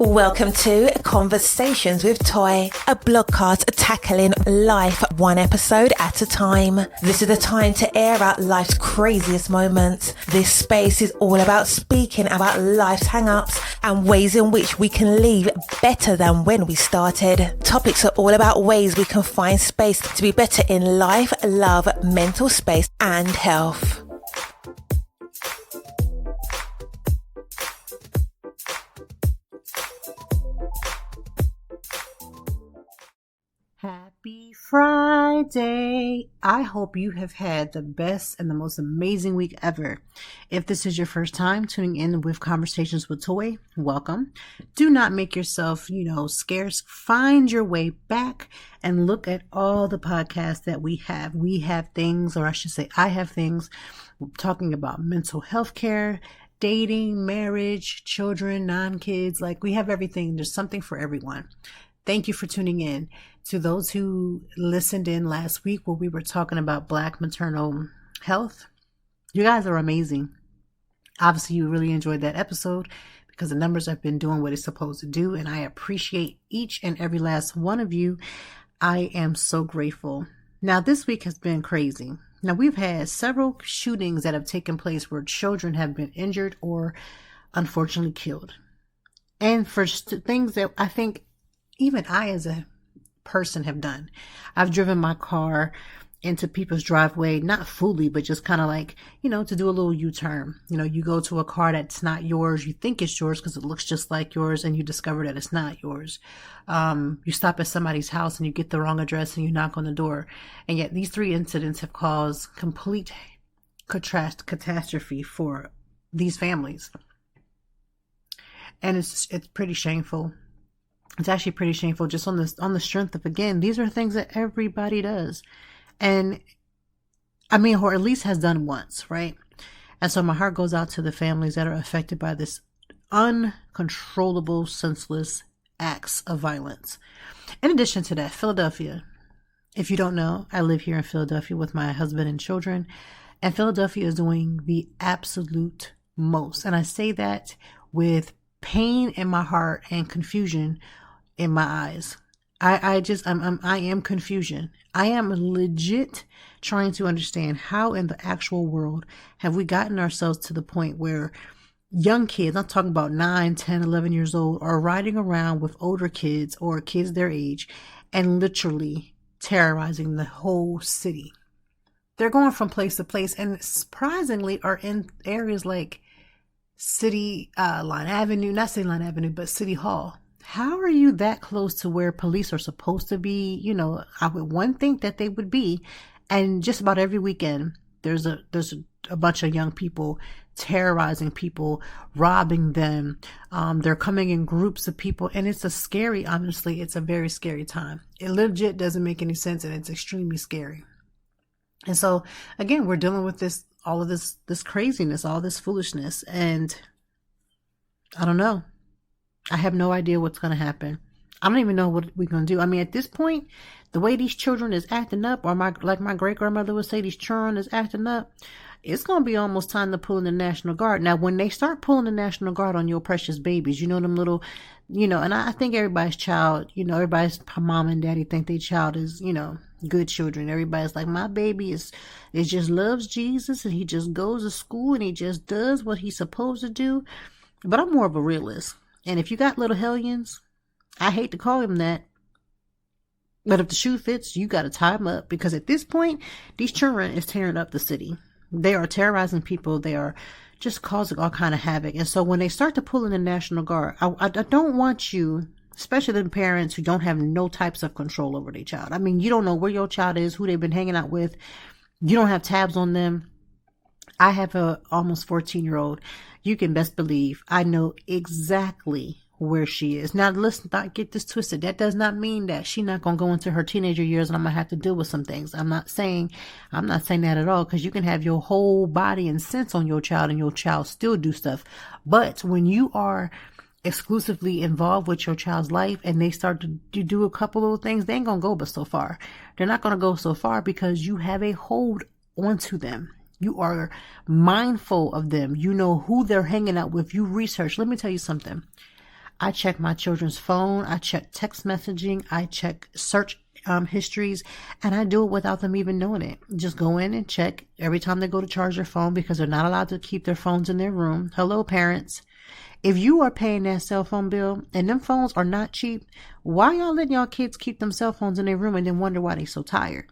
Welcome to Conversations with Toy, a blogcast tackling life one episode at a time. This is the time to air out life's craziest moments. This space is all about speaking about life's hang-ups and ways in which we can leave better than when we started. Topics are all about ways we can find space to be better in life, love, mental space, and health. Happy Friday. I hope you have had the best and the most amazing week ever. If this is your first time tuning in with Conversations with Toy, welcome. Do not make yourself, scarce. Find your way back and look at all the podcasts that we have. We have things, or I should say I have things, talking about mental health care, dating, marriage, children, non-kids. Like, we have everything. There's something for everyone. Thank you for tuning in. To those who listened in last week where we were talking about Black maternal health, you guys are amazing. Obviously, you really enjoyed that episode because the numbers have been doing what it's supposed to do, and I appreciate each and every last one of you. I am so grateful. Now, this week has been crazy. Now, we've had several shootings that have taken place where children have been injured or unfortunately killed. And for things that I think even I as a person have done. I've driven my car into people's driveway, not fully, but just kind of like, to do a little U-turn. You go to a car that's not yours. You think it's yours because it looks just like yours, and you discover that it's not yours. You stop at somebody's house and you get the wrong address and you knock on the door. And yet these three incidents have caused complete catastrophe for these families. And it's pretty shameful. It's actually pretty shameful just on the strength of, again, these are things that everybody does. And or at least has done once, right? And so my heart goes out to the families that are affected by this uncontrollable, senseless acts of violence. In addition to that, Philadelphia. If you don't know, I live here in Philadelphia with my husband and children. And Philadelphia is doing the absolute most. And I say that with pain in my heart and confusion in my eyes. I am confusion. I am legit trying to understand how in the actual world have we gotten ourselves to the point where young kids, I'm talking about 9, 10, 11 years old, are riding around with older kids or kids their age and literally terrorizing the whole city. They're going from place to place and surprisingly are in areas like City Line Avenue, not City Line Avenue, but City Hall. How are you that close to where police are supposed to be? I would one think that they would be. And just about every weekend, there's a bunch of young people terrorizing people, robbing them. They're coming in groups of people, and it's honestly, it's a very scary time. It legit doesn't make any sense, and it's extremely scary. And so, again, we're dealing with all of this craziness, all this foolishness, and I don't know. I have no idea what's going to happen. I don't even know what we're going to do. At this point, the way these children is acting up, or like my great-grandmother would say, these children is acting up, it's going to be almost time to pull in the National Guard. Now, when they start pulling the National Guard on your precious babies, them little, and I think everybody's child, everybody's mom and daddy think their child is, good children. Everybody's like, my baby is just loves Jesus, and he just goes to school and he just does what he's supposed to do. But I'm more of a realist. And if you got little hellions, I hate to call him that, but if the shoe fits, you got to tie them up, because at this point, these children is tearing up the city. They are terrorizing people. They are just causing all kind of havoc. And so when they start to pull in the National Guard, I don't want you, especially the parents who don't have no types of control over their child. You don't know where your child is, who they've been hanging out with. You don't have tabs on them. I have a almost 14-year-old. You can best believe I know exactly where she is. Now, listen, don't get this twisted. That does not mean that she's not going to go into her teenager years and I'm going to have to deal with some things. I'm not saying that at all, because you can have your whole body and sense on your child and your child still do stuff. But when you are exclusively involved with your child's life and they start to do a couple of things, they ain't going to go but so far. They're not going to go so far because you have a hold onto them. You are mindful of them. You know who they're hanging out with. You research. Let me tell you something. I check my children's phone. I check text messaging. I check search histories, and I do it without them even knowing it. Just go in and check every time they go to charge their phone, because they're not allowed to keep their phones in their room. Hello, parents. If you are paying that cell phone bill and them phones are not cheap, why y'all letting y'all kids keep them cell phones in their room and then wonder why they so tired?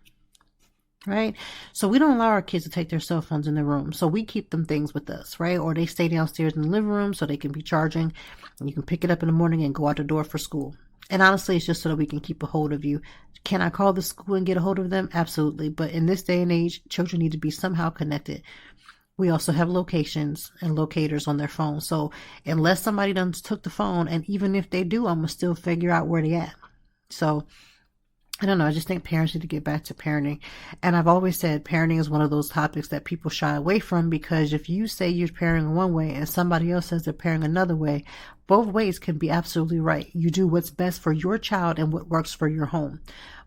Right? So we don't allow our kids to take their cell phones in their room. So we keep them things with us, right? Or they stay downstairs in the living room so they can be charging, and you can pick it up in the morning and go out the door for school. And honestly, it's just so that we can keep a hold of you. Can I call the school and get a hold of them? Absolutely. But in this day and age, children need to be somehow connected. We also have locations and locators on their phone. So unless somebody done took the phone, and even if they do, I'm going to still figure out where they at. So I don't know. I just think parents need to get back to parenting. And I've always said parenting is one of those topics that people shy away from, because if you say you're parenting one way and somebody else says they're parenting another way, both ways can be absolutely right. You do what's best for your child and what works for your home.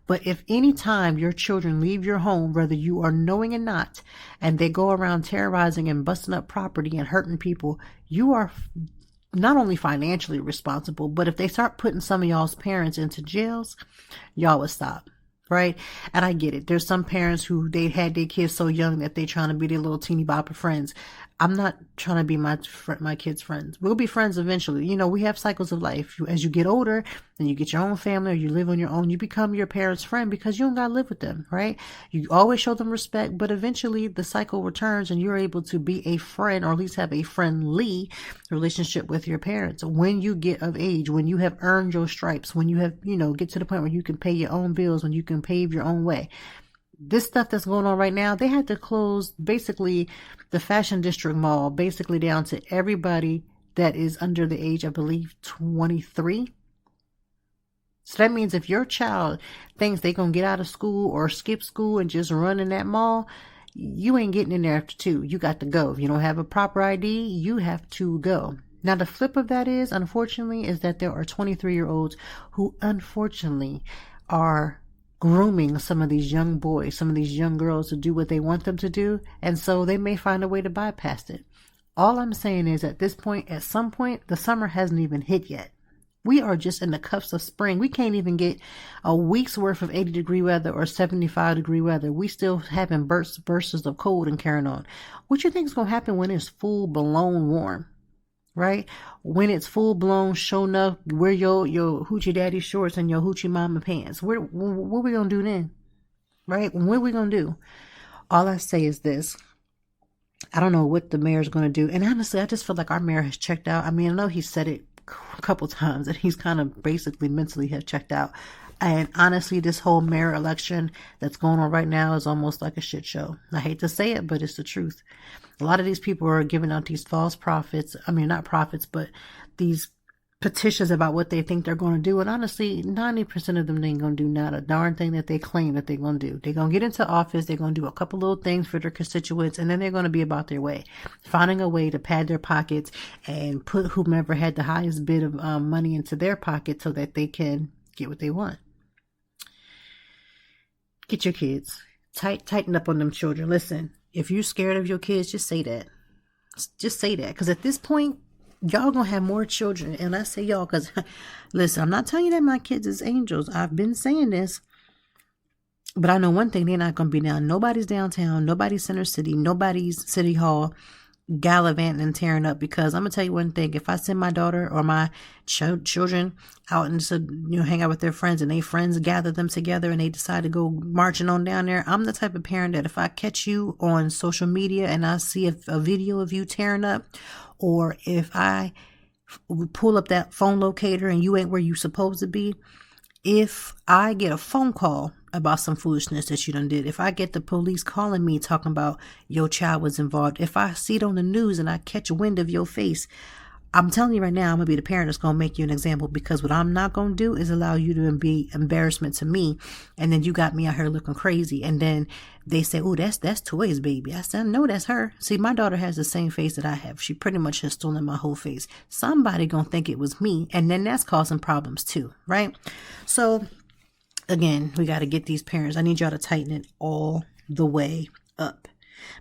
But if any time your children leave your home, whether you are knowing or not, and they go around terrorizing and busting up property and hurting people, you are not only financially responsible, but if they start putting some of y'all's parents into jails, y'all would stop. Right? And I get it. There's some parents who they had their kids so young that they trying to be their little teeny bopper friends. I'm not trying to be my kids' friends. We'll be friends eventually. You know, we have cycles of life. As you get older and you get your own family or you live on your own, you become your parents' friend because you don't got to live with them, right? You always show them respect, but eventually the cycle returns and you're able to be a friend, or at least have a friendly relationship with your parents when you get of age, when you have earned your stripes, when you have, you know, get to the point where you can pay your own bills, when you can pave your own way. This stuff that's going on right now, they had to close basically the Fashion District Mall, basically down to everybody that is under the age, I believe, 23. So that means if your child thinks they're going to get out of school or skip school and just run in that mall, you ain't getting in there after 2. You got to go. If you don't have a proper ID, you have to go. Now, the flip of that is, unfortunately, is that there are 23-year-olds who, unfortunately, are grooming some of these young boys, some of these young girls to do what they want them to do. And so they may find a way to bypass it. All I'm saying is at this point, at some point, the summer hasn't even hit yet. We are just in the cuffs of spring. We can't even get a week's worth of 80-degree weather or 75-degree weather. We still having bursts of cold and carrying on. What you think is going to happen when it's full blown warm? Right? When it's full blown, show enough, wear your hoochie daddy shorts and your hoochie mama pants. What we gonna do then? Right? What we gonna do? All I say is this. I don't know what the mayor's gonna do. And honestly, I just feel like our mayor has checked out. I mean, I know he said it a couple times that he's kind of basically mentally have checked out. And honestly, this whole mayor election that's going on right now is almost like a shit show. I hate to say it, but it's the truth. A lot of these people are giving out these false prophets. I mean, not prophets, but these petitions about what they think they're going to do. And honestly, 90% of them ain't going to do not a darn thing that they claim that they're going to do. They're going to get into office. They're going to do a couple little things for their constituents. And then they're going to be about their way, finding a way to pad their pockets and put whomever had the highest bid of money into their pocket so that they can get what they want. Get your kids. Tighten up on them children. Listen, if you're scared of your kids, just say that. Just say that. Because at this point, y'all going to have more children. And I say y'all because, listen, I'm not telling you that my kids is angels. I've been saying this. But I know one thing. They're not going to be down. Nobody's downtown. Nobody's center city. Nobody's city hall gallivanting and tearing up. Because I'm going to tell you one thing. If I send my daughter or my children out and to, hang out with their friends, and they friends gather them together and they decide to go marching on down there, I'm the type of parent that if I catch you on social media and I see a video of you tearing up, or if I pull up that phone locator and you ain't where you supposed to be, if I get a phone call about some foolishness that you done did, if I get the police calling me talking about your child was involved, if I see it on the news and I catch wind of your face, I'm telling you right now, I'm going to be the parent that's going to make you an example, because what I'm not going to do is allow you to be embarrassment to me. And then you got me out here looking crazy. And then they say, oh, that's Toy's baby. I said, no, that's her. See, my daughter has the same face that I have. She pretty much has stolen my whole face. Somebody going to think it was me. And then that's causing problems too. Right? So again, we got to get these parents. I need y'all to tighten it all the way up.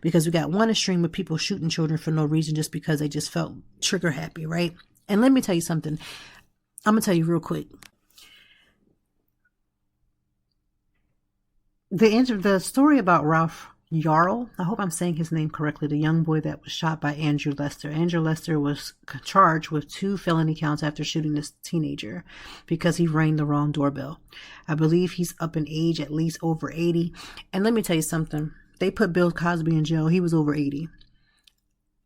Because we got one extreme of people shooting children for no reason, just because they just felt trigger happy, right? And let me tell you something. I'm going to tell you real quick. The story about Ralph Yarl, I hope I'm saying his name correctly, the young boy that was shot by Andrew Lester. Andrew Lester was charged with 2 felony counts after shooting this teenager because he rang the wrong doorbell. I believe he's up in age, at least over 80. And let me tell you something. They put Bill Cosby in jail. He was over 80.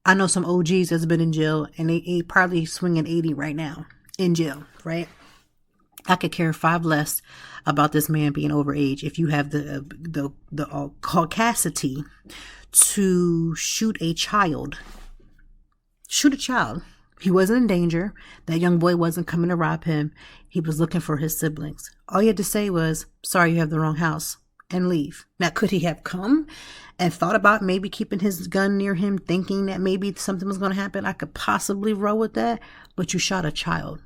I know some OGs that's been in jail, and they probably swinging 80 right now in jail, right? I could care 5 less about this man being over age if you have the caucasity to shoot a child. Shoot a child. He wasn't in danger. That young boy wasn't coming to rob him. He was looking for his siblings. All he had to say was, "Sorry, you have the wrong house," and leave. Now, could he have come and thought about maybe keeping his gun near him, thinking that maybe something was going to happen? I could possibly roll with that, but you shot a child.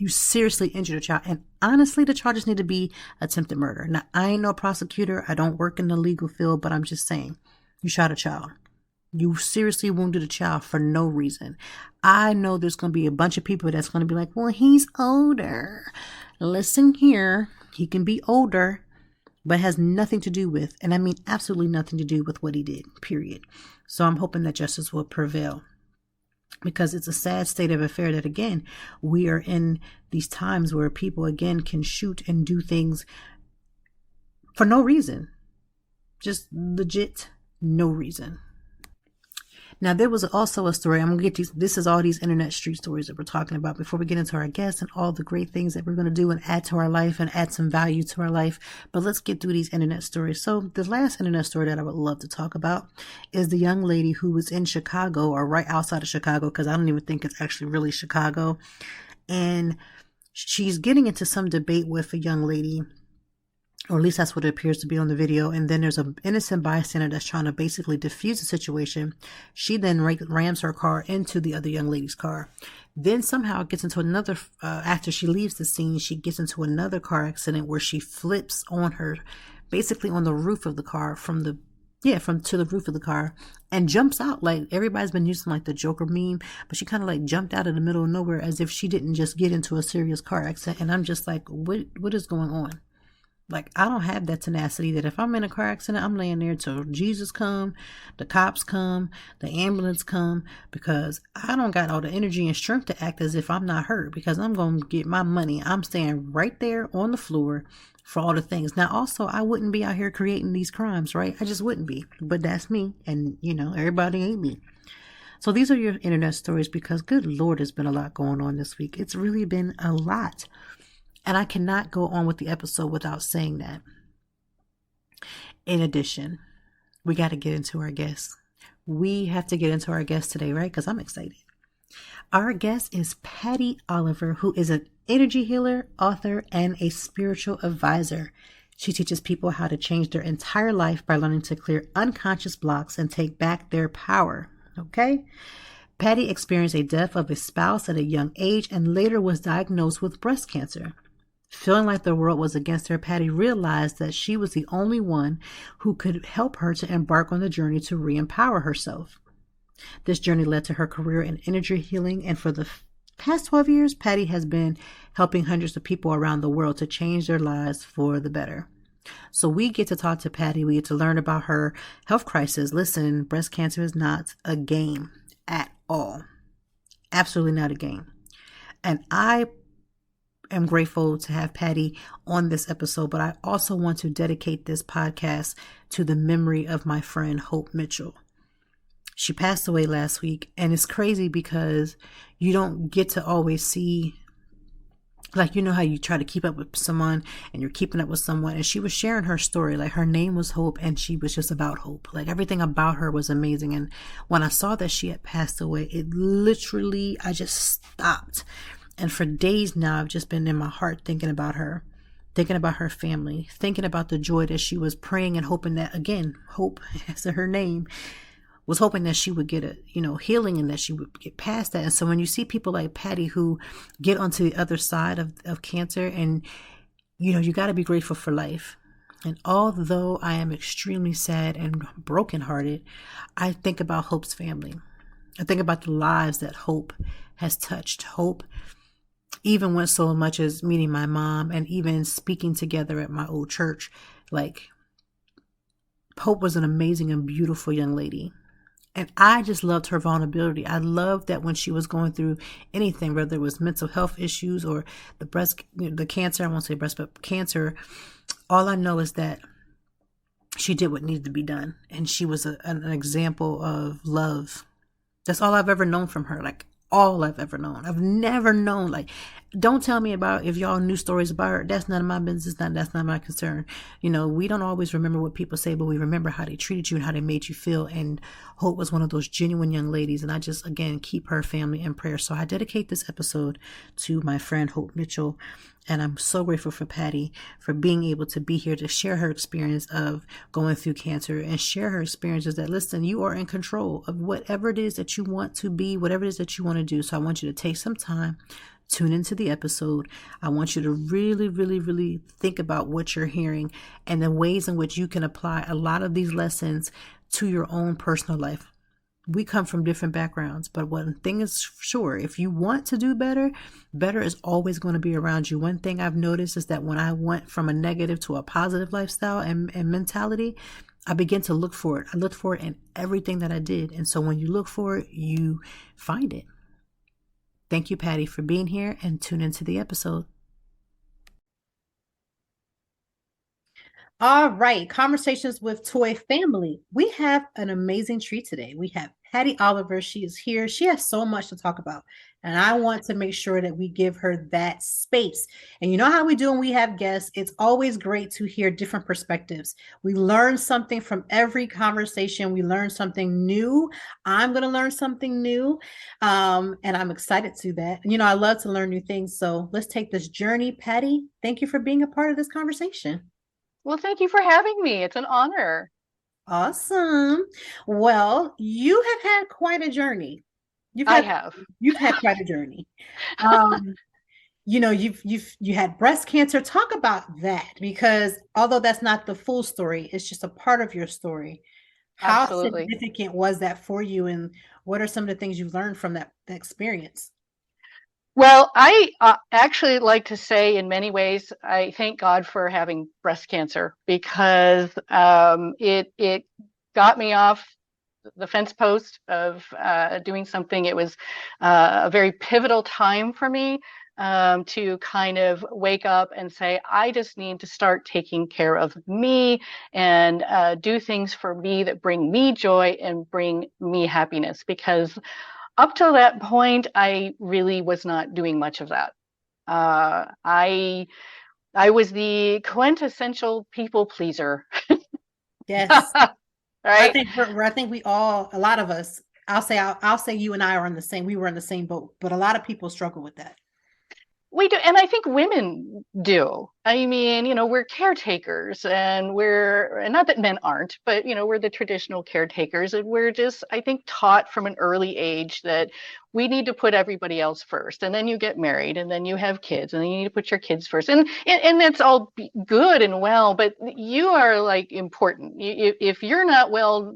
You seriously injured a child. And honestly, the charges need to be attempted murder. Now, I ain't no prosecutor. I don't work in the legal field, but I'm just saying, you shot a child. You seriously wounded a child for no reason. I know there's going to be a bunch of people that's going to be like, well, he's older. Listen here. He can be older, but has nothing to do with, and I mean absolutely nothing to do with what he did, period. So I'm hoping that justice will prevail. Because it's a sad state of affair that, again, we are in these times where people, again, can shoot and do things for no reason. Just legit no reason. Now, there was also a story. I'm going to get this is all these internet street stories that we're talking about before we get into our guests and all the great things that we're going to do and add to our life and add some value to our life. But let's get through these internet stories. So the last internet story that I would love to talk about is the young lady who was in Chicago, or right outside of Chicago, because I don't even think it's actually really Chicago. And she's getting into some debate with a young lady, or at least that's what it appears to be on the video. And then there's an innocent bystander that's trying to basically defuse the situation. She then rams her car into the other young lady's car. Then somehow gets into another, after she leaves the scene, she gets into another car accident where she flips on her, basically on the roof of the car to the roof of the car, and jumps out. Like, everybody's been using like the Joker meme, but she kind of like jumped out of the middle of nowhere as if she didn't just get into a serious car accident. And I'm just like, what is going on? Like, I don't have that tenacity that if I'm in a car accident, I'm laying there till Jesus come, the cops come, the ambulance come, because I don't got all the energy and strength to act as if I'm not hurt, because I'm going to get my money. I'm staying right there on the floor for all the things. Now, also, I wouldn't be out here creating these crimes, right? I just wouldn't be. But that's me. And, everybody ain't me. So these are your internet stories, because good Lord, there's been a lot going on this week. It's really been a lot. And I cannot go on with the episode without saying that. In addition, we got to get into our guests. We have to get into our guest today, right? Because I'm excited. Our guest is Patty Oliver, who is an energy healer, author, and a spiritual advisor. She teaches people how to change their entire life by learning to clear unconscious blocks and take back their power. Okay? Patty experienced a death of a spouse at a young age and later was diagnosed with breast cancer. Feeling like the world was against her, Patty realized that she was the only one who could help her to embark on the journey to re-empower herself. This journey led to her career in energy healing, and for the past 12 years, Patty has been helping hundreds of people around the world to change their lives for the better. So we get to talk to Patty. We get to learn about her health crisis. Listen, breast cancer is not a game at all. Absolutely not a game. And I am grateful to have Patty on this episode, but I also want to dedicate this podcast to the memory of my friend Hope Mitchell. She passed away last week, and it's crazy because you don't get to always see, like, how you try to keep up with someone and you're keeping up with someone, and she was sharing her story. Like, her name was Hope and she was just about hope. Like, everything about her was amazing. And when I saw that she had passed away, it literally, I just stopped. And for days now, I've just been in my heart thinking about her family, thinking about the joy that she was praying and hoping that, again, hope, as her name, was hoping that she would get a, healing and that she would get past that. And so when you see people like Patty who get onto the other side of cancer, and, you got to be grateful for life. And although I am extremely sad and brokenhearted, I think about Hope's family. I think about the lives that Hope has touched. Hope even went so much as meeting my mom and even speaking together at my old church. Like, Hope was an amazing and beautiful young lady. And I just loved her vulnerability. I loved that when she was going through anything, whether it was mental health issues or the cancer, I won't say breast, but cancer, all I know is that she did what needed to be done. And she was an example of love. That's all I've ever known from her. Like, all I've ever known. I've never known, like, don't tell me about if y'all knew stories about her. That's none of my business. That's not my concern. We don't always remember what people say, but we remember how they treated you and how they made you feel. And Hope was one of those genuine young ladies. And I just, again, keep her family in prayer. So I dedicate this episode to my friend Hope Mitchell. And I'm so grateful for Patty for being able to be here to share her experience of going through cancer and share her experiences that, listen, you are in control of whatever it is that you want to be, whatever it is that you want to do. So I want you to take some time, tune into the episode. I want you to really, really, really think about what you're hearing and the ways in which you can apply a lot of these lessons to your own personal life. We come from different backgrounds, but one thing is sure, if you want to do better, better is always going to be around you. One thing I've noticed is that when I went from a negative to a positive lifestyle and mentality, I began to look for it. I looked for it in everything that I did. And so when you look for it, you find it. Thank you, Patty, for being here, and tune into the episode. All right, Conversations with Toy Family. We have an amazing treat today. We have Patty Oliver. She is here. She has so much to talk about, and I want to make sure that we give her that space. And you know how we do when we have guests? It's always great to hear different perspectives. We learn something from every conversation. We learn something new. I'm going to learn something new, and I'm excited to do that. I love to learn new things. So let's take this journey. Patty, thank you for being a part of this conversation. Well, thank you for having me. It's an honor. Awesome. Well, you have had quite a journey. You've had quite a journey. You had breast cancer. Talk about that, because although that's not the full story, it's just a part of your story. How Absolutely. significant was that for you, and what are some of the things you've learned from that experience? Well, I actually like to say in many ways, I thank God for having breast cancer, because it got me off the fence post of doing something. It was a very pivotal time for me to kind of wake up and say, I just need to start taking care of me and do things for me that bring me joy and bring me happiness, because up till that point, I really was not doing much of that. I was the quintessential people pleaser. Yes. Right. I think we all, a lot of us, I'll say you and I are on the same, we were in the same boat, but a lot of people struggle with that. We do, and I think women do. I mean, we're caretakers, and not that men aren't, but we're the traditional caretakers, and we're just, I think, taught from an early age that we need to put everybody else first, and then you get married, and then you have kids, and then you need to put your kids first, and that's all good and well, but you are like important. If you're not well,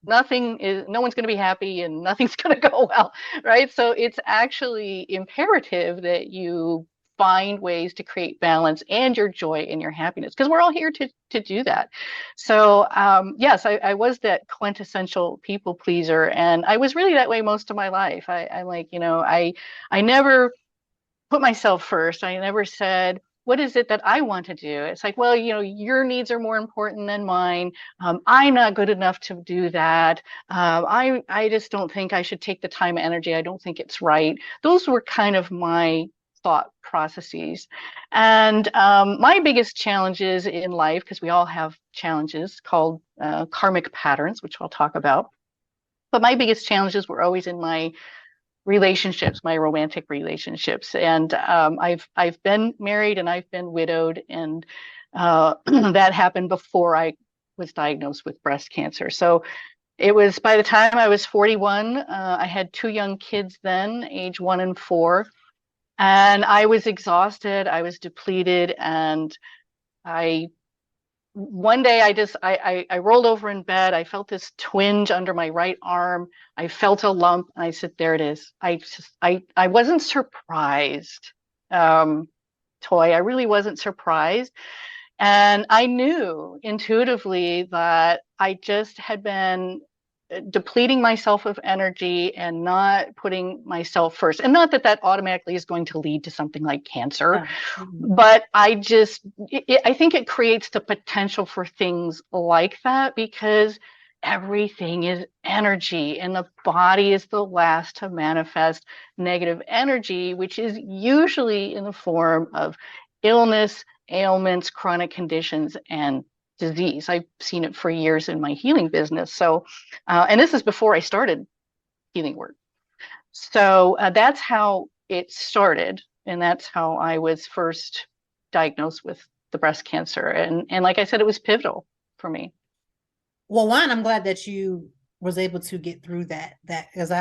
no one's going to be happy and nothing's going to go well, right? So it's actually imperative that you find ways to create balance and your joy and your happiness, because we're all here to do that. So yes, I was that quintessential people pleaser, and I was really that way most of my life. I'm like, I never put myself first. I never said, what is it that I want to do? It's like, well, your needs are more important than mine. I'm not good enough to do that. I just don't think I should take the time and energy. I don't think it's right. Those were kind of my thought processes. And my biggest challenges in life, because we all have challenges called karmic patterns, which I'll talk about. But my biggest challenges were always in my relationships, my romantic relationships. And I've been married and I've been widowed, and that happened before I was diagnosed with breast cancer. So it was by the time I was 41, I had two young kids then, age 1 and 4, and I was exhausted, I was depleted, and one day I rolled over in bed. I felt this twinge under my right arm. I felt a lump, and I said, there it is. I wasn't surprised Toy. I really wasn't surprised. And I knew intuitively that I just had been depleting myself of energy and not putting myself first. And not that that automatically is going to lead to something like cancer, but I think it creates the potential for things like that, because everything is energy, and the body is the last to manifest negative energy, which is usually in the form of illness, ailments, chronic conditions, and disease. I've seen it for years in my healing business. So, and this is before I started healing work. So that's how it started, and that's how I was first diagnosed with the breast cancer. And like I said, it was pivotal for me. Well, one, I'm glad that you was able to get through that because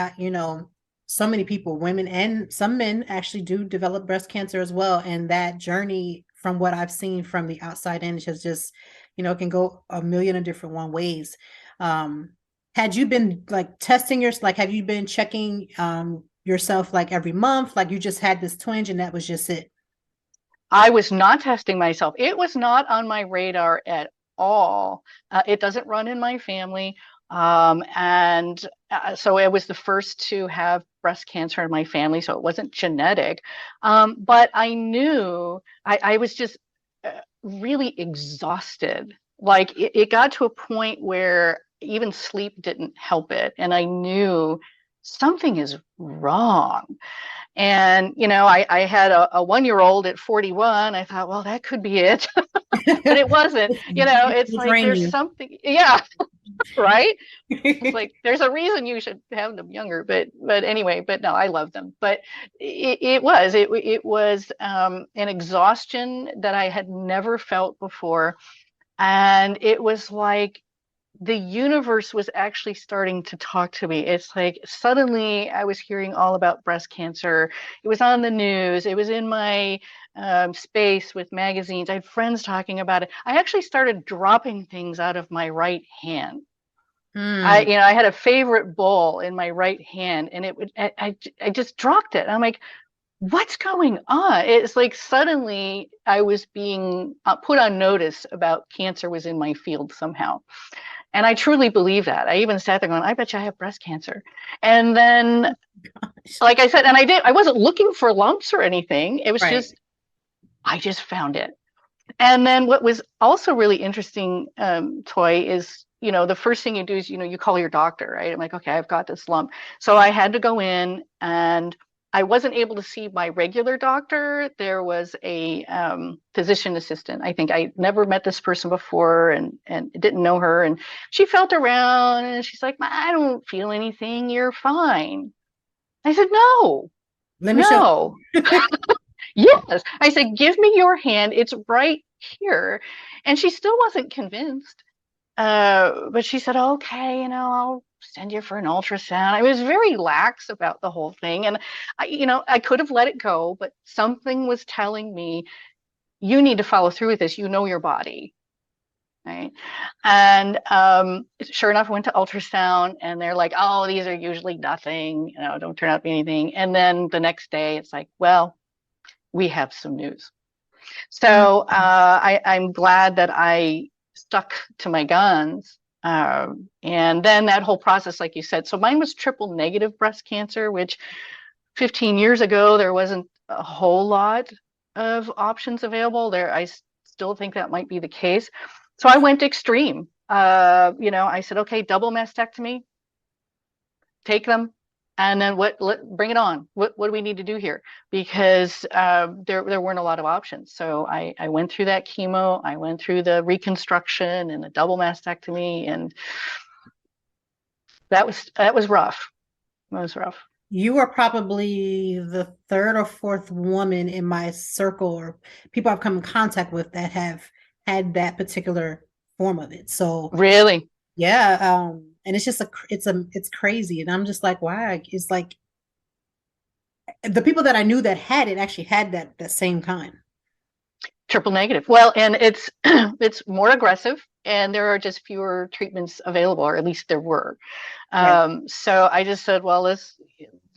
so many people, women and some men, actually do develop breast cancer as well. And that journey, from what I've seen from the outside in, has just, it can go a million of different ways. Had you been like testing have you been checking yourself like every month? Like you just had this twinge and that was just it? I was not testing myself. It was not on my radar at all. It doesn't run in my family. So I was the first to have breast cancer in my family, so it wasn't genetic. But I knew I was just really exhausted. Like it got to a point where even sleep didn't help it. And I knew something is wrong. And, I had a 1-year-old at 41. I thought, well, that could be it. But it wasn't. It's like there's something. Yeah. Right. It's like there's a reason you should have them younger. But anyway, but no, I love them. But it was an exhaustion that I had never felt before. And it was like the universe was actually starting to talk to me. It's like suddenly I was hearing all about breast cancer. It was on the news. It was in my space with magazines. I had friends talking about it. I actually started dropping things out of my right hand. I had a favorite bowl in my right hand, and I just dropped it. I'm like, what's going on? It's like suddenly I was being put on notice about cancer was in my field somehow. And I truly believe that. I even sat there going, I bet you I have breast cancer. And then, like I said, and I wasn't looking for lumps or anything. It was just, I just found it. And then what was also really interesting, Toy, is, the first thing you do is, you call your doctor, right? I'm like, okay, I've got this lump. So I had to go in, and I wasn't able to see my regular doctor. There was a physician assistant. I think I never met this person before and didn't know her. And she felt around and she's like, I don't feel anything. You're fine. I said, no. Let me show. Yes. I said, give me your hand. It's right here. And she still wasn't convinced. But she said, okay, I'll send you for an ultrasound. I was very lax about the whole thing. And I could have let it go, but something was telling me, you need to follow through with this. You know your body. Right. And sure enough, I went to ultrasound, and they're like, oh, these are usually nothing, don't turn out to be anything. And then the next day it's like, well, we have some news. So I'm glad that I stuck to my guns. And then that whole process, like you said, so mine was triple negative breast cancer, which 15 years ago, there wasn't a whole lot of options available there. I still think that might be the case. So I went extreme. I said, okay, double mastectomy, take them. And then bring it on. What do we need to do here? Because there weren't a lot of options. So I went through that chemo. I went through the reconstruction and the double mastectomy, and that was rough. That was rough. You are probably the third or fourth woman in my circle or people I've come in contact with that have had that particular form of it. So really, yeah. And it's just it's crazy. And I'm just like, why? It's like the people that I knew that had it actually had that same kind. Triple negative. Well, and it's more aggressive, and there are just fewer treatments available, or at least there were. Right. So I just said, well, let's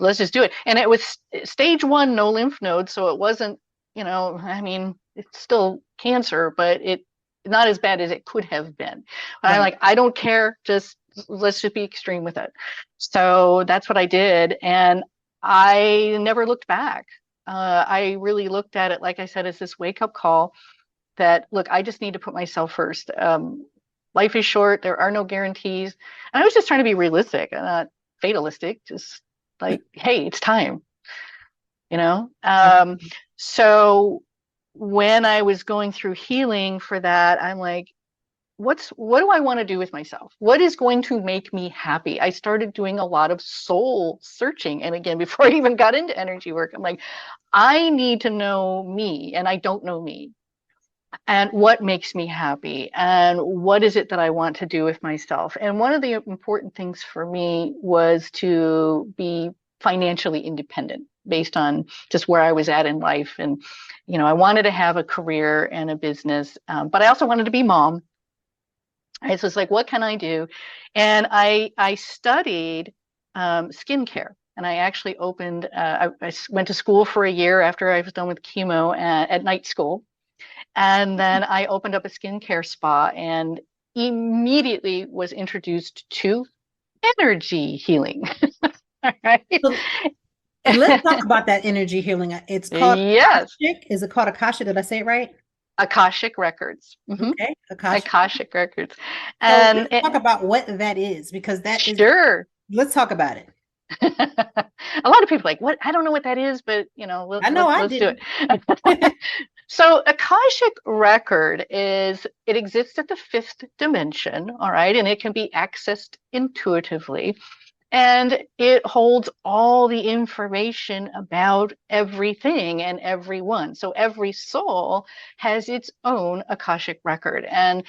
let's just do it. And it was stage 1, no lymph nodes. So it wasn't, I mean, it's still cancer, but it not as bad as it could have been. Right. I'm like, I don't care. Just let's just be extreme with it. So that's what I did. And I never looked back. I really looked at it, like I said, as this wake up call that, look, I just need to put myself first. Life is short. There are no guarantees. And I was just trying to be realistic and not fatalistic, just like, hey, it's time, So when I was going through healing for that, I'm like, what do I want to do with myself? What is going to make me happy? I started doing a lot of soul searching. And again, before I even got into energy work, I'm like, I need to know me, and I don't know me. And what makes me happy? And what is it that I want to do with myself? And one of the important things for me was to be financially independent based on just where I was at in life. And, I wanted to have a career and a business, but I also wanted to be mom. Right, so it's like, what can I do? And I studied skincare, and I actually opened. I went to school for a year after I was done with chemo at night school, and then I opened up a skincare spa, and immediately was introduced to energy healing. All right. So, let's talk about that energy healing. It's called Akashic. Is it called Akashic? Did I say it right? Akashic Records. Mm-hmm. Okay, Akashic Records. And so let's talk about what that is, because that is sure. Let's talk about it. A lot of people are like, what? I don't know what that is, but let's do it. So Akashic Record it exists at the 5th dimension, all right, and it can be accessed intuitively. And it holds all the information about everything and everyone. So every soul has its own Akashic Record. And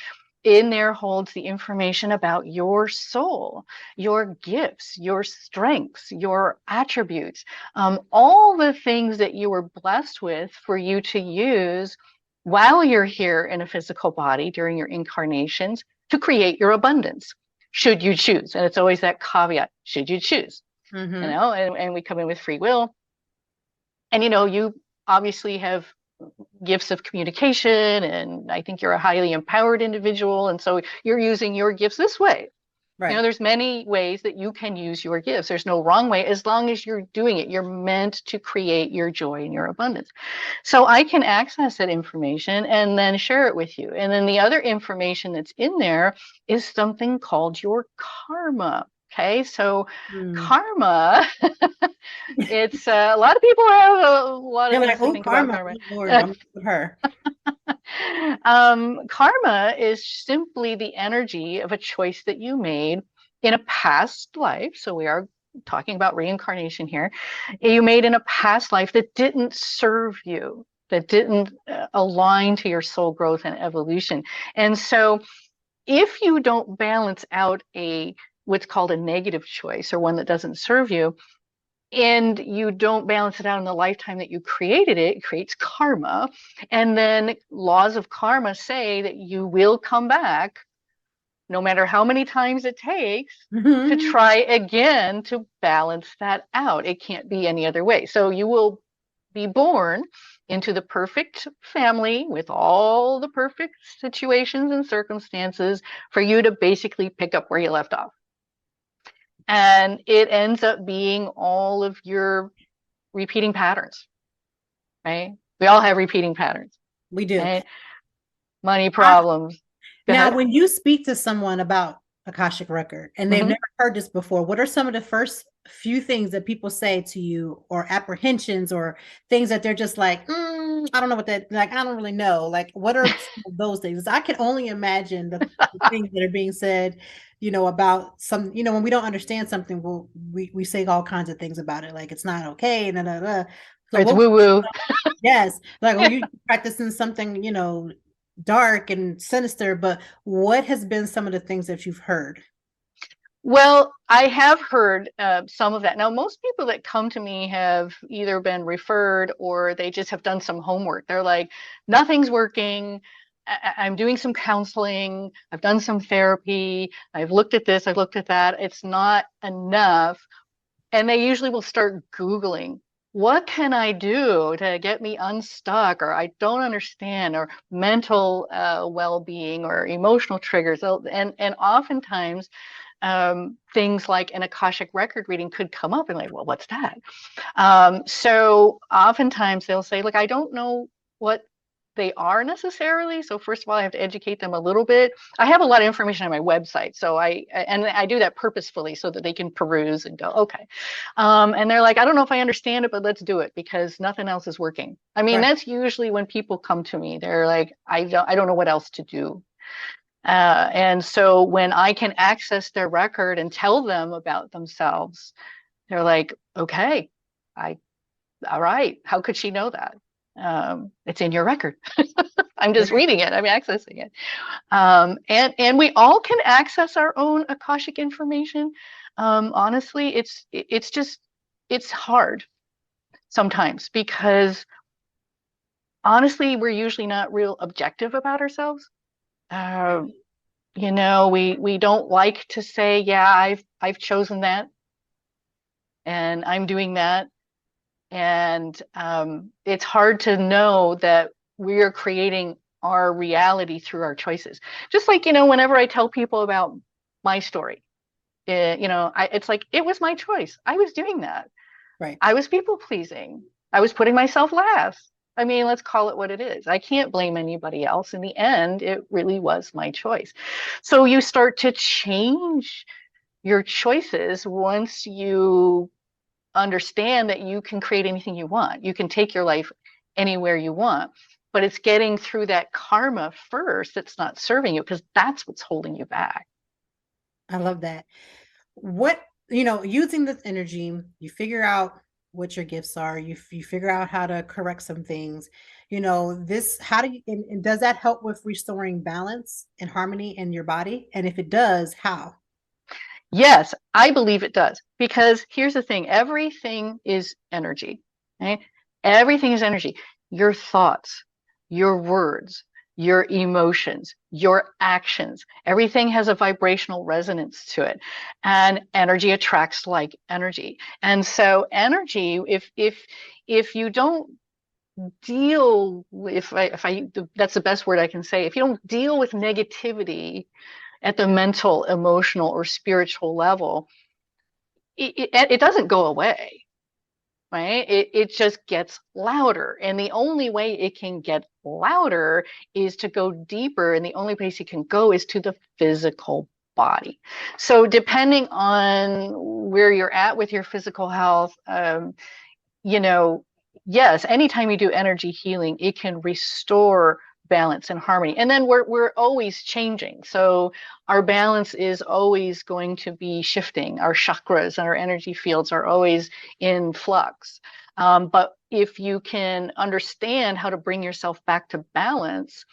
in there holds the information about your soul, your gifts, your strengths, your attributes, all the things that you were blessed with for you to use while you're here in a physical body during your incarnations to create your abundance. Should you choose? And it's always that caveat, should you choose? Mm-hmm. And we come in with free will. And, you obviously have gifts of communication, and I think you're a highly empowered individual. And so you're using your gifts this way. Right. There's many ways that you can use your gifts. There's no wrong way as long as you're doing it. You're meant to create your joy and your abundance. So I can access that information and then share it with you. And then the other information that's in there is something called your karma. Okay, so karma, it's a lot of people have a lot of things to think about karma. Lord, I'm with her. Karma is simply the energy of a choice that you made in a past life. So we are talking about reincarnation here. You made in a past life that didn't serve you, that didn't align to your soul growth and evolution. And so if you don't balance out what's called a negative choice, or one that doesn't serve you, and you don't balance it out in the lifetime that you created it creates karma. And then laws of karma say that you will come back no matter how many times it takes to try again to balance that out. It can't be any other way. So you will be born into the perfect family with all the perfect situations and circumstances for you to basically pick up where you left off. And it ends up being all of your repeating patterns, right? We all have repeating patterns. We do. Right? Money problems. Now, when you speak to someone about Akashic Record and they've never heard this before, what are some of the first few things that people say to you, or apprehensions, or things that they're just like, I don't know what that, like, I don't really know. Like, what are those things? I can only imagine the things that are being said, about some, when we don't understand something, we say all kinds of things about it. Like, it's not okay. So it's woo-woo. Yes. Like, you're practicing something, dark and sinister, but what has been some of the things that you've heard? Well, I have heard some of that. Now, most people that come to me have either been referred or they just have done some homework. They're like, nothing's working. I'm doing some counseling. I've done some therapy. I've looked at this. I've looked at that. It's not enough. And they usually will start Googling, what can I do to get me unstuck, or I don't understand, or mental well-being or emotional triggers. And oftentimes things like an Akashic record reading could come up and like, well, what's that? So oftentimes they'll say, look, I don't know what they are necessarily. So first of all, I have to educate them a little bit. I have a lot of information on my website, so I do that purposefully so that they can peruse and go, okay. And they're like, I don't know if I understand it, but let's do it because nothing else is working. I mean, Right. that's usually when people come to me. They're like, I don't know what else to do. And so when I can access their record and tell them about themselves, they're like, okay, all right, how could she know that? It's in your record. I'm just reading it. I'm accessing it. And we all can access our own Akashic information. Honestly, it's hard sometimes because honestly, we're usually not real objective about ourselves. Uh, we don't like to say, yeah, I've chosen that and I'm doing that. And it's hard to know that we are creating our reality through our choices. Just like, whenever I tell people about my story, it's like, it was my choice. I was doing that. Right. I was people pleasing. I was putting myself last. I mean, let's call it what it is. I can't blame anybody else. In the end, it really was my choice. So you start to change your choices once you understand that you can create anything you want. You can take your life anywhere you want, but it's getting through that karma first that's not serving you because that's what's holding you back. I love that. Using this energy, you figure out what your gifts are, you figure out how to correct some things. How do you, and does that help with restoring balance and harmony in your body? And if it does, how? Yes, I believe it does. Because here's the thing, everything is energy. Right? Everything is energy. Your thoughts, your words, your emotions, your actions, everything has a vibrational resonance to it. And energy attracts like energy. And so energy, if you don't deal if I that's the best word I can say, if you don't deal with negativity at the mental, emotional, or spiritual level, it doesn't go away, right? It just gets louder. And the only way it can get louder is to go deeper. And the only place it can go is to the physical body. So depending on where you're at with your physical health, yes, anytime you do energy healing, it can restore balance and harmony. And then we're always changing. So our balance is always going to be shifting. Our chakras and our energy fields are always in flux. But if you can understand how to bring yourself back to balance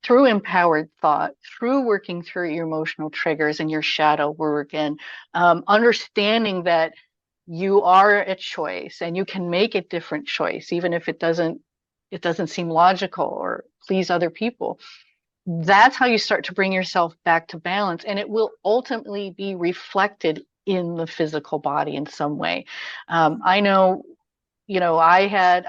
through empowered thought, through working through your emotional triggers and your shadow work, and understanding that you are a choice and you can make a different choice, even if it doesn't seem logical or please other people. That's how you start to bring yourself back to balance, and it will ultimately be reflected in the physical body in some way. I know, I had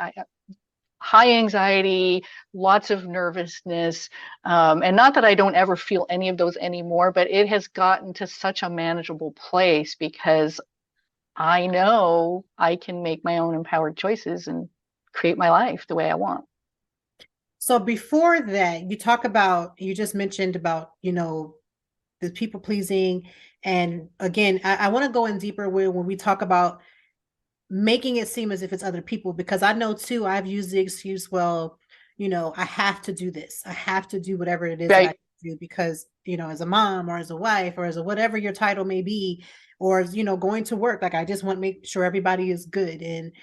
high anxiety, lots of nervousness, and not that I don't ever feel any of those anymore, but it has gotten to such a manageable place because I know I can make my own empowered choices and create my life the way I want. So before that, you just mentioned about, the people pleasing. And again, I want to go in deeper when we talk about making it seem as if it's other people, because I know too, I've used the excuse, well, I have to do this. I have to do whatever it is that I do because, as a mom or as a wife or as a whatever your title may be, or, going to work, like I just want to make sure everybody is good. And,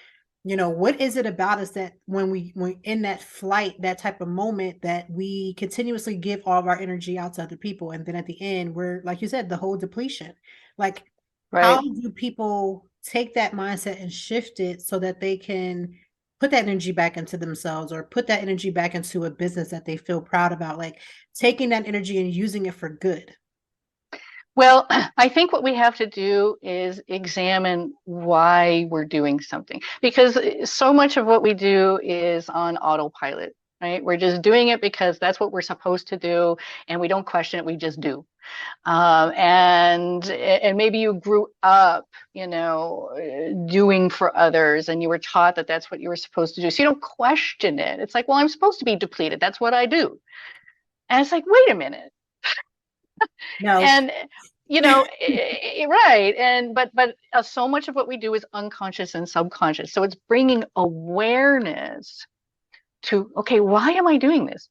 what is it about us that when we're in that flight, that type of moment, that we continuously give all of our energy out to other people. And then at the end, we're, like you said, the whole depletion. Like, how do people take that mindset and shift it so that they can put that energy back into themselves or put that energy back into a business that they feel proud about, like taking that energy and using it for good? Well, I think what we have to do is examine why we're doing something, because so much of what we do is on autopilot, right? We're just doing it because that's what we're supposed to do, and we don't question it, we just do. And maybe you grew up, doing for others, and you were taught that that's what you were supposed to do. So you don't question it. It's like, well, I'm supposed to be depleted. That's what I do. And it's like, wait a minute. No. And right. And but so much of what we do is unconscious and subconscious. So it's bringing awareness to, okay, why am I doing this?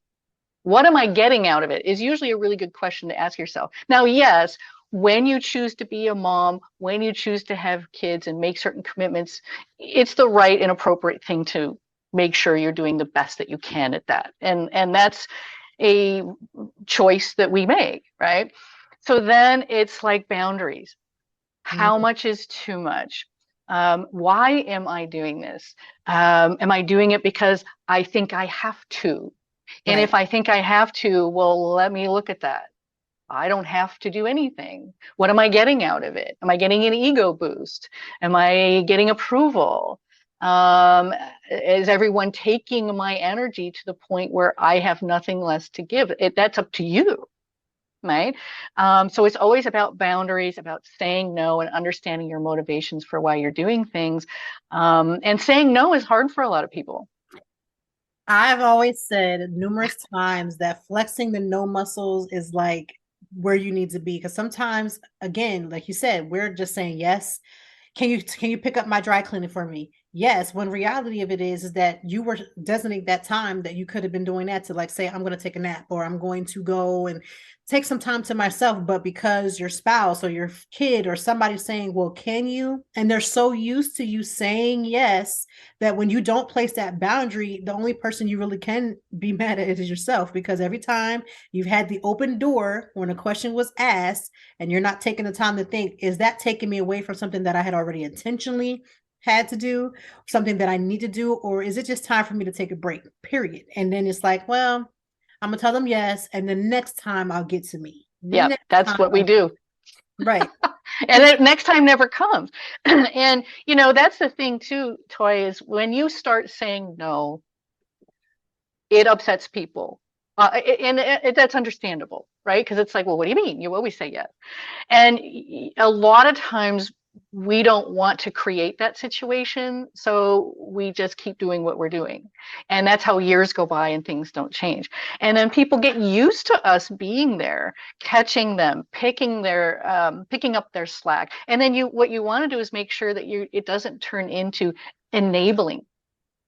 What am I getting out of it? Is usually a really good question to ask yourself. Now, yes, when you choose to be a mom, when you choose to have kids and make certain commitments, it's the right and appropriate thing to make sure you're doing the best that you can at that. And that's a choice that we make, right? So then it's like boundaries. How much is too much? Why am I doing this? Am I doing it because I think I have to? And if I think I have to, well, let me look at that. I don't have to do anything. What am I getting out of it? Am I getting an ego boost? Am I getting approval? Is everyone taking my energy to the point where I have nothing less to give? That's up to you, right? So it's always about boundaries, about saying no and understanding your motivations for why you're doing things. And saying no is hard for a lot of people. I've always said numerous times that flexing the no muscles is like where you need to be. Because sometimes, again, like you said, we're just saying yes. Can you pick up my dry cleaning for me? Yes. When reality of it is that you were designating that time that you could have been doing that to, like, say, I'm going to take a nap, or I'm going to go and take some time to myself. But because your spouse or your kid or somebody's saying, well, can you? And they're so used to you saying yes that when you don't place that boundary, the only person you really can be mad at is yourself, because every time you've had the open door when a question was asked and you're not taking the time to think, is that taking me away from something that I had already intentionally had to do, something that I need to do, or is it just time for me to take a break, period? And then it's like, well, I'm gonna tell them yes, and the next time I'll get to me. Yeah, that's what we do. Right. And the next time never comes. And that's the thing too, Toy, is when you start saying no, it upsets people. That's understandable, right? Because it's like, well, what do you mean? You always say yes. And a lot of times we don't want to create that situation, so we just keep doing what we're doing. And that's how years go by and things don't change. And then people get used to us being there, catching them, picking up their slack. And then what you want to do is make sure that it doesn't turn into enabling.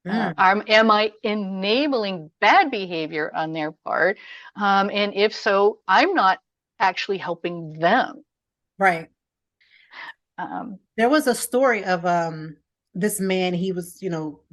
Am I enabling bad behavior on their part? And if so, I'm not actually helping them. Right. There was a story of this man. He was,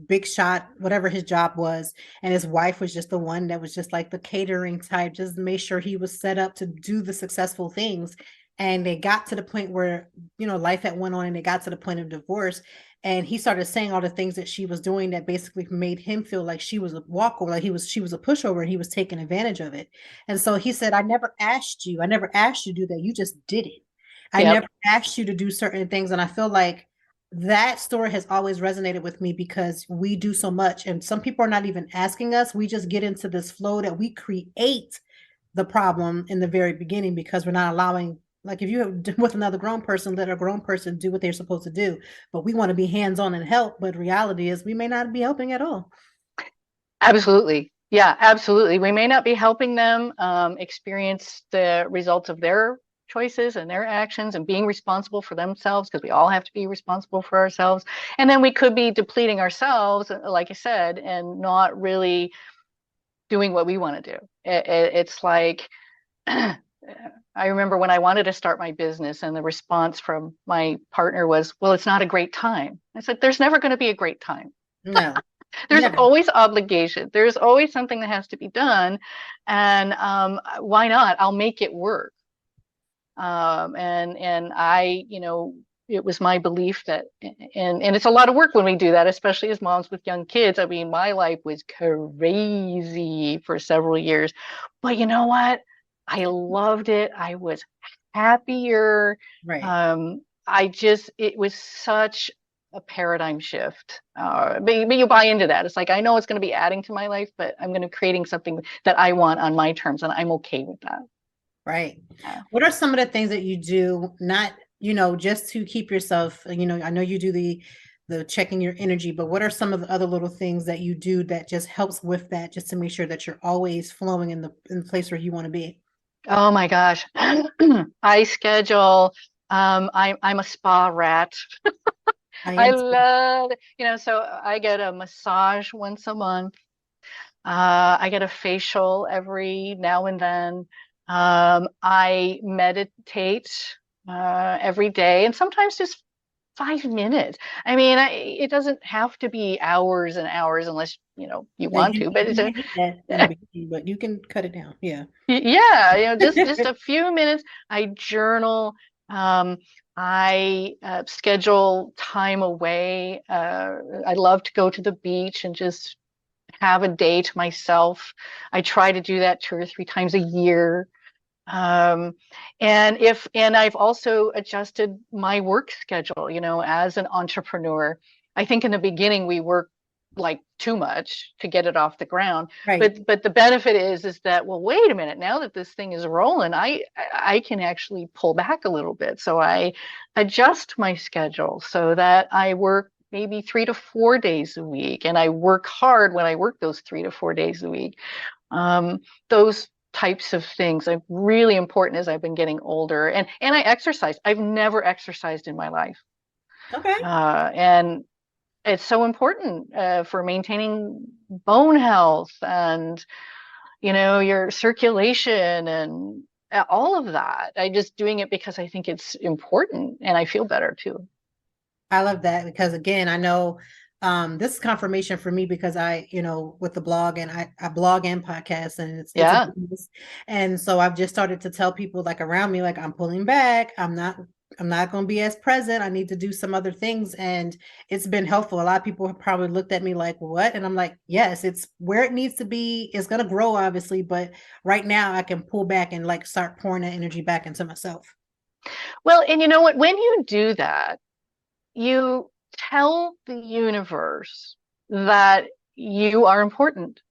big shot, whatever his job was, and his wife was just the one that was just like the catering type, just made sure he was set up to do the successful things. And they got to the point where, life had went on, and they got to the point of divorce. And he started saying all the things that she was doing that basically made him feel like she was a walkover, like she was a pushover, and he was taking advantage of it. And so he said, I never asked you to do that. You just did it. I never asked you to do certain things. And I feel like that story has always resonated with me, because we do so much, and some people are not even asking us. We just get into this flow that we create the problem in the very beginning, because we're not allowing, like, if you're with another grown person, let a grown person do what they're supposed to do. But we want to be hands-on and help. But reality is we may not be helping at all. Absolutely. Yeah, absolutely. We may not be helping them experience the results of their choices and their actions and being responsible for themselves, because we all have to be responsible for ourselves. And then we could be depleting ourselves, like I said, and not really doing what we want to do. It's like, I remember when I wanted to start my business, and the response from my partner was, well, it's not a great time. I said, there's never going to be a great time. No. There's always obligation. There's always something that has to be done. And why not? I'll make it work. And I, it was my belief that, and it's a lot of work when we do that, especially as moms with young kids. I mean, my life was crazy for several years, but you know what? I loved it. I was happier. Right. It was such a paradigm shift. But you buy into that. It's like, I know it's going to be adding to my life, but I'm going to creating something that I want on my terms, and I'm okay with that. Right. Yeah. What are some of the things that you do, not, just to keep yourself, I know you do the checking your energy, but what are some of the other little things that you do that just helps with that, just to make sure that you're always flowing in the place where you want to be? Oh my gosh. I schedule, I'm a spa rat. I I am. love, so I get a massage once a month. I get a facial every now and then. I meditate every day, and sometimes just 5 minutes. I mean, it doesn't have to be hours and hours unless you Yeah, want to. But you hate that in the beginning, but you can cut it down. Yeah. yeah, just a few minutes. I journal. I schedule time away. I love to go to the beach and just have a day to myself. I try to do that 2 or 3 times a year. Um, and I've also adjusted my work schedule, as an entrepreneur. I think in the beginning we work like too much to get it off the ground. Right. But the benefit is that, well, wait a minute, now that this thing is rolling, I can actually pull back a little bit. So I adjust my schedule so that I work maybe 3 to 4 days a week, and I work hard when I work those 3 to 4 days a week. Those types of things are really important as I've been getting older, and I exercise. I've never exercised in my life. Okay. And it's so important for maintaining bone health and your circulation and all of that. I just doing it because I think it's important, and I feel better too. I love that, because again, I know this is confirmation for me, because I, with the blog, and I blog and podcast, and it's a Yeah. business. And so I've just started to tell people like around me, like, I'm pulling back. I'm not going to be as present. I need to do some other things. And it's been helpful. A lot of people have probably looked at me like, what? And I'm like, yes, it's where it needs to be. It's going to grow, obviously, but right now I can pull back and like start pouring that energy back into myself. Well, and you know what? When you do that, you tell the universe that you are important.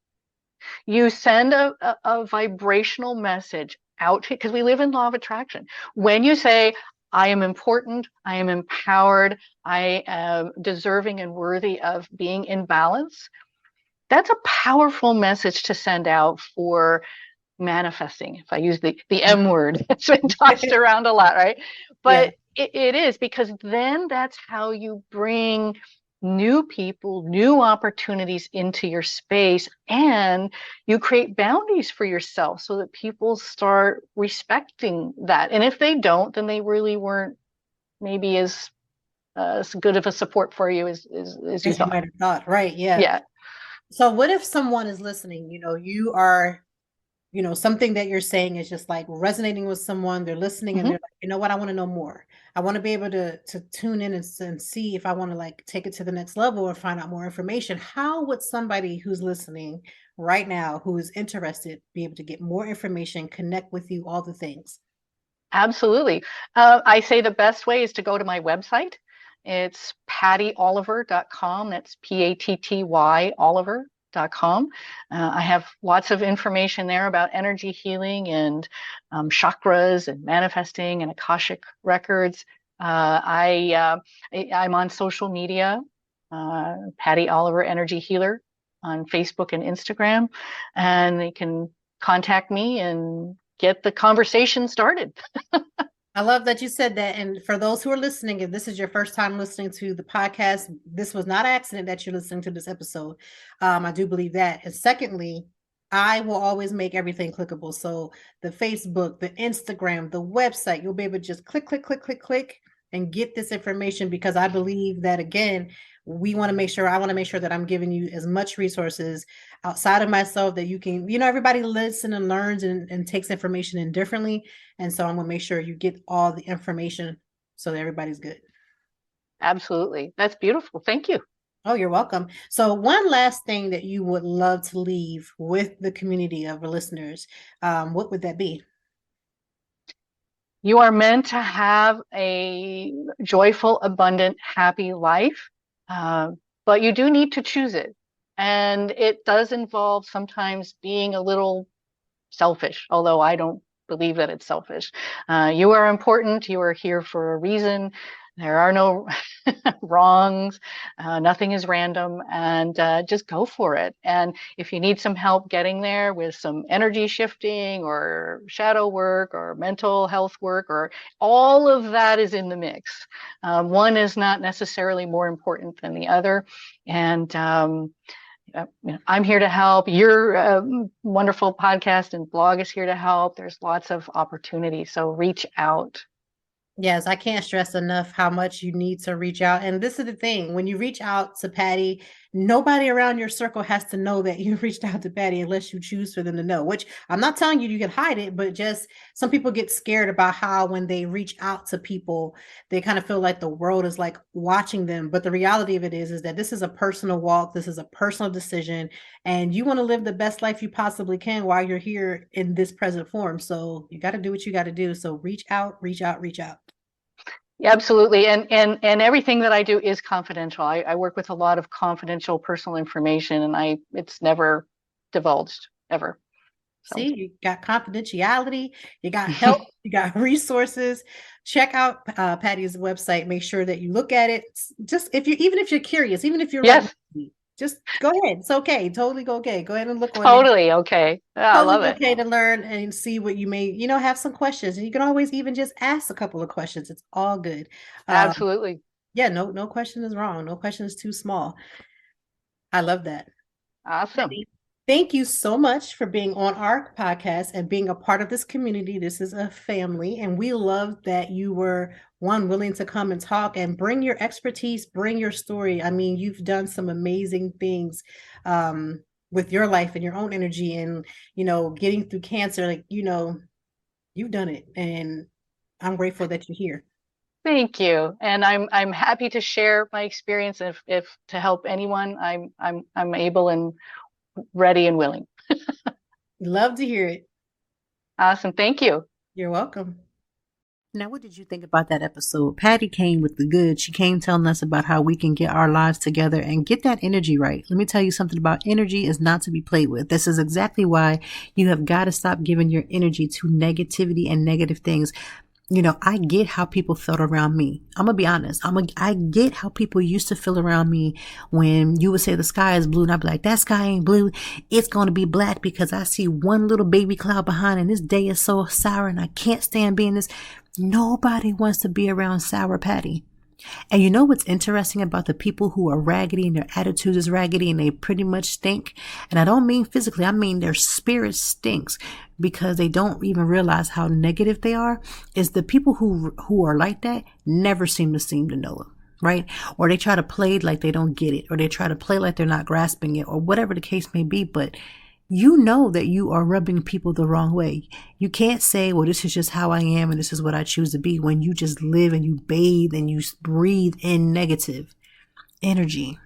You send a vibrational message out, because we live in law of attraction. When you say, I am important, I am empowered, I am deserving and worthy of being in balance, that's a powerful message to send out for manifesting. If I use the M word, it's been tossed around a lot, right? But it is, because then that's how you bring new people, new opportunities into your space, and you create boundaries for yourself so that people start respecting that. And if they don't, then they really weren't maybe as good of a support for you as you As you thought. might have thought. Right. Yeah. Yeah. So what if someone is listening, you are, something that you're saying is just like resonating with someone, they're listening and Mm-hmm. they're like, you know what, I want to know more. I want to be able to tune in and see if I want to like take it to the next level or find out more information. How would somebody who's listening right now, who is interested, be able to get more information, connect with you, all the things? Absolutely. I say the best way is to go to my website. It's pattyoliver.com. That's PATTY Oliver.com. I have lots of information there about energy healing and chakras and manifesting and Akashic records. I'm on social media, Patty Oliver Energy Healer on Facebook and Instagram, and they can contact me and get the conversation started. I love that you said that. And for those who are listening, if this is your first time listening to the podcast, this was not an accident that you're listening to this episode. I do believe that. And secondly, I will always make everything clickable. So the Facebook, the Instagram, the website, you'll be able to just click, click, click, click, click, and get this information, because I believe that, again, I want to make sure that I'm giving you as much resources outside of myself that you can, everybody listens and learns and takes information in differently. And so I'm going to make sure you get all the information so that everybody's good. Absolutely. That's beautiful. Thank you. Oh, you're welcome. So one last thing that you would love to leave with the community of listeners, what would that be? You are meant to have a joyful, abundant, happy life, but you do need to choose it. And it does involve sometimes being a little selfish, although I don't believe that it's selfish. You are important. You are here for a reason. There are no wrongs. Nothing is random, and just go for it. And if you need some help getting there with some energy shifting or shadow work or mental health work, or all of that is in the mix. One is not necessarily more important than the other. And I'm here to help. Your wonderful podcast and blog is here to help. There's lots of opportunity. So reach out. Yes, I can't stress enough how much you need to reach out. And this is the thing, when you reach out to Patty, nobody around your circle has to know that you reached out to Patty unless you choose for them to know, which I'm not telling you can hide it, but just some people get scared about how when they reach out to people, they kind of feel like the world is like watching them. But the reality of it is that this is a personal walk. This is a personal decision, and you want to live the best life you possibly can while you're here in this present form. So you got to do what you got to do. So reach out, reach out, reach out. Yeah, absolutely. And everything that I do is confidential. I work with a lot of confidential personal information, and it's never divulged ever. So. See, you got confidentiality, you got help, you got resources. Check out Patty's website. Make sure that you look at it. Just even if you're curious, even if you're yes. Like, just go ahead. It's okay. Totally okay. Go ahead and look on totally okay. Yeah, totally I love it. Okay to learn and see what you may, have some questions. And you can always even just ask a couple of questions. It's all good. Absolutely. Yeah, no question is wrong. No question is too small. I love that. Awesome. Thank you so much for being on our podcast and being a part of this community. This is a family, and we love that you were willing to come and talk and bring your expertise, bring your story. I mean, you've done some amazing things with your life and your own energy, and getting through cancer. Like you've done it, and I'm grateful that you're here. Thank you, and I'm happy to share my experience. If to help anyone, I'm able and ready and willing. Love to hear it. Awesome. Thank you. You're welcome. Now, what did you think about that episode? Patty came with the good. She came telling us about how we can get our lives together and get that energy right. Let me tell you something about energy is not to be played with. This is exactly why you have got to stop giving your energy to negativity and negative things. I get how people felt around me. I'm going to be honest. I get how people used to feel around me when you would say the sky is blue, and I'd be like, that sky ain't blue. It's going to be black because I see one little baby cloud behind, and this day is so sour and I can't stand being this. Nobody wants to be around sour Patty. And you know what's interesting about the people who are raggedy and their attitudes is raggedy and they pretty much stink? And I don't mean physically, I mean their spirit stinks because they don't even realize how negative they are. Is the people who are like that never seem to know it, right? Or they try to play like they don't get it, or they try to play like they're not grasping it, or whatever the case may be. But you know that you are rubbing people the wrong way. You can't say, well, this is just how I am and this is what I choose to be, when you just live and you bathe and you breathe in negative energy.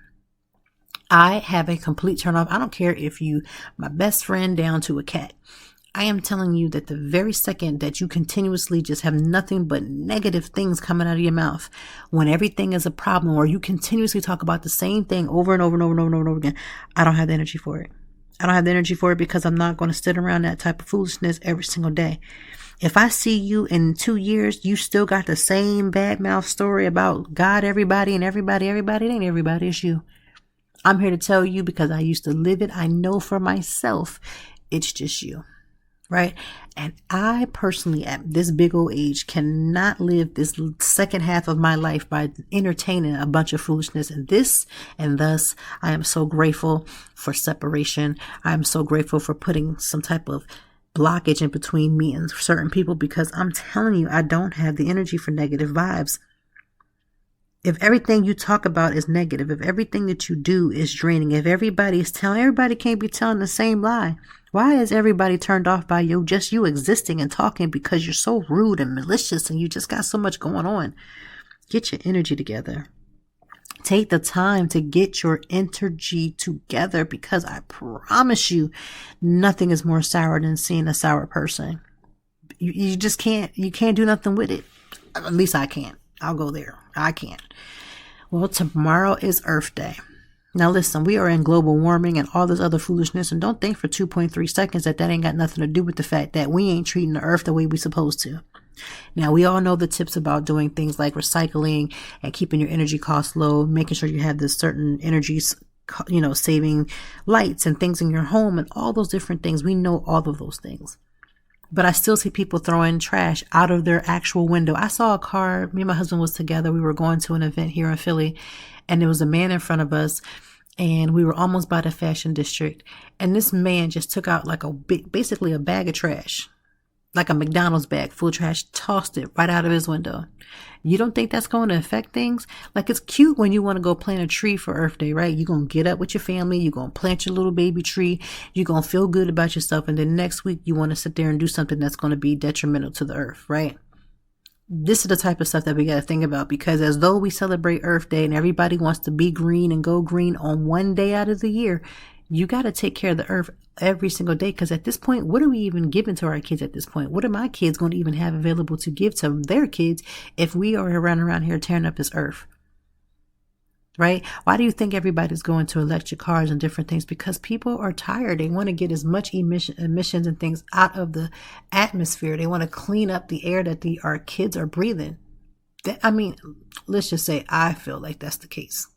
I have a complete turn off. I don't care if you, my best friend down to a cat. I am telling you that the very second that you continuously just have nothing but negative things coming out of your mouth, when everything is a problem, or you continuously talk about the same thing over and over and over and over and over again, I don't have the energy for it. I don't have the energy for it because I'm not going to sit around that type of foolishness every single day. If I see you in 2 years, you still got the same bad mouth story about God, everybody, and everybody, it ain't everybody, it's you. I'm here to tell you because I used to live it. I know for myself, it's just you, right? And I personally, at this big old age, cannot live this second half of my life by entertaining a bunch of foolishness. And thus, I am so grateful for separation. I am so grateful for putting some type of blockage in between me and certain people, because I'm telling you, I don't have the energy for negative vibes. If everything you talk about is negative, if everything that you do is draining, if everybody can't be telling the same lie. Why is everybody turned off by you existing and talking because you're so rude and malicious and you just got so much going on? Get your energy together. Take the time to get your energy together, because I promise you, nothing is more sour than seeing a sour person. You just can't do nothing with it. At least I can't. I'll go there. I can't. Well, tomorrow is Earth Day. Now listen, we are in global warming and all this other foolishness, and don't think for 2.3 seconds that ain't got nothing to do with the fact that we ain't treating the earth the way we supposed to. Now, we all know the tips about doing things like recycling and keeping your energy costs low, making sure you have this certain energies, saving lights and things in your home and all those different things. We know all of those things. But I still see people throwing trash out of their actual window. I saw a car, me and my husband was together. We were going to an event here in Philly, and there was a man in front of us, and we were almost by the fashion district. And this man just took out like basically a bag of trash, like a McDonald's bag full of trash, tossed it right out of his window. You don't think that's going to affect things? Like, it's cute when you want to go plant a tree for Earth Day, right? You're going to get up with your family. You're going to plant your little baby tree. You're going to feel good about yourself. And then next week, you want to sit there and do something that's going to be detrimental to the earth, right? This is the type of stuff that we got to think about, because as though we celebrate Earth Day and everybody wants to be green and go green on one day out of the year, you got to take care of the earth every single day. Because at this point, what are we even giving to our kids at this point? What are my kids going to even have available to give to their kids if we are running around here tearing up this earth? Right? Why do you think everybody's going to electric cars and different things? Because people are tired. They want to get as much emissions and things out of the atmosphere. They want to clean up the air that our kids are breathing. Let's just say I feel like that's the case.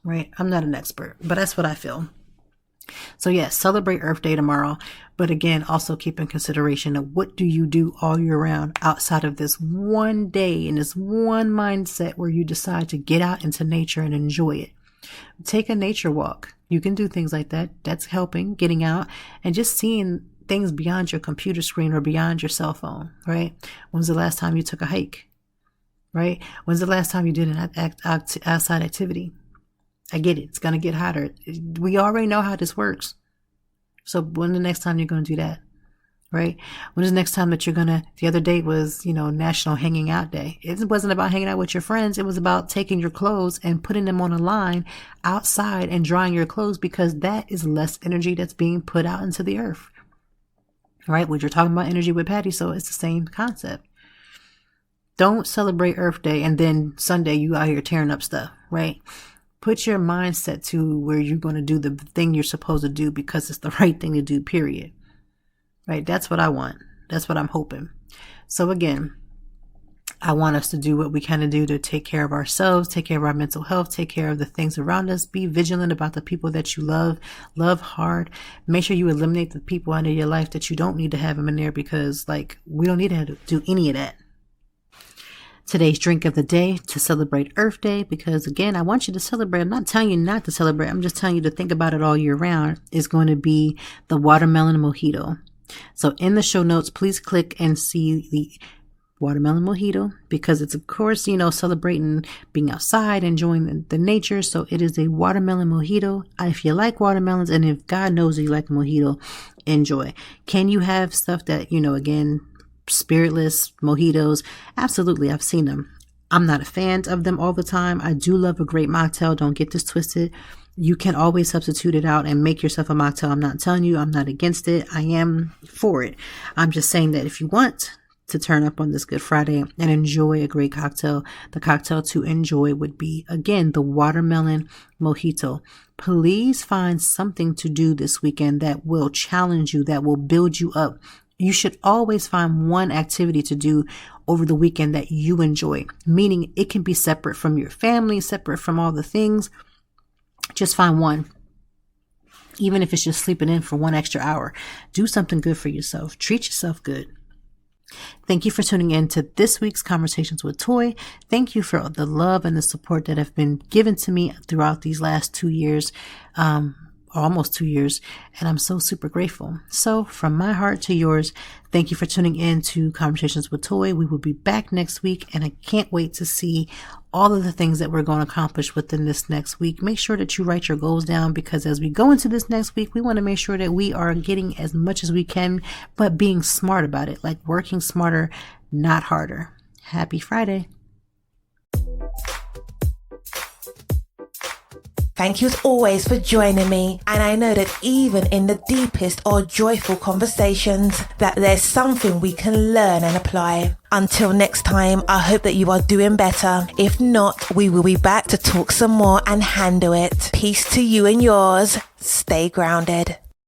Right? I'm not an expert, but that's what I feel. So yes, celebrate Earth Day tomorrow. But again, also keep in consideration of what do you do all year round outside of this one day and this one mindset where you decide to get out into nature and enjoy it. Take a nature walk. You can do things like that. That's helping, getting out and just seeing things beyond your computer screen or beyond your cell phone, right? When's the last time you took a hike, right? When's the last time you did an outside activity? I get it. It's going to get hotter. We already know how this works. So when the next time you're going to do that, right? When is the next time that you're going to, the other day was, National Hanging Out Day. It wasn't about hanging out with your friends. It was about taking your clothes and putting them on a line outside and drying your clothes, because that is less energy that's being put out into the earth, right? When you're talking about energy with Patty, so it's the same concept. Don't celebrate Earth Day and then Sunday you out here tearing up stuff, right? Put your mindset to where you're going to do the thing you're supposed to do because it's the right thing to do, period. Right? That's what I want. That's what I'm hoping. So again, I want us to do what we can do to take care of ourselves, take care of our mental health, take care of the things around us. Be vigilant about the people that you love. Love hard. Make sure you eliminate the people out of your life that you don't need to have them in there, because we don't need to do any of that. Today's drink of the day to celebrate Earth Day, because again, I want you to celebrate. I'm not telling you not to celebrate. I'm just telling you to think about it all year round. Is going to be the watermelon mojito. So in the show notes, please click and see the watermelon mojito, because it's, of course, celebrating being outside, enjoying the nature. So it is a watermelon mojito. If you like watermelons, and if God knows you like a mojito, enjoy. Can you have stuff that, again, spiritless mojitos? Absolutely. I've seen them. I'm not a fan of them all the time. I do love a great mocktail. Don't get this twisted. You can always substitute it out and make yourself a mocktail. I'm not telling you I'm not against it. I am for it. I'm just saying that if you want to turn up on this Good Friday and enjoy a great cocktail, the cocktail to enjoy would be, again, the watermelon mojito. Please find something to do this weekend that will challenge you, that will build you up. You should always find one activity to do over the weekend that you enjoy, meaning it can be separate from your family, separate from all the things. Just find one. Even if it's just sleeping in for 1 extra hour, do something good for yourself. Treat yourself good. Thank you for tuning in to this week's Conversations with Toy. Thank you for the love and the support that have been given to me throughout these last 2 years. Almost 2 years, and I'm so super grateful. So from my heart to yours, thank you for tuning in to Conversations with Toy. We will be back next week, and I can't wait to see all of the things that we're going to accomplish within this next week. Make sure that you write your goals down, because as we go into this next week, we want to make sure that we are getting as much as we can, but being smart about it, like working smarter, not harder. Happy Friday. Thank you as always for joining me, and I know that even in the deepest or joyful conversations, that there's something we can learn and apply. Until next time, I hope that you are doing better. If not, we will be back to talk some more and handle it. Peace to you and yours. Stay grounded.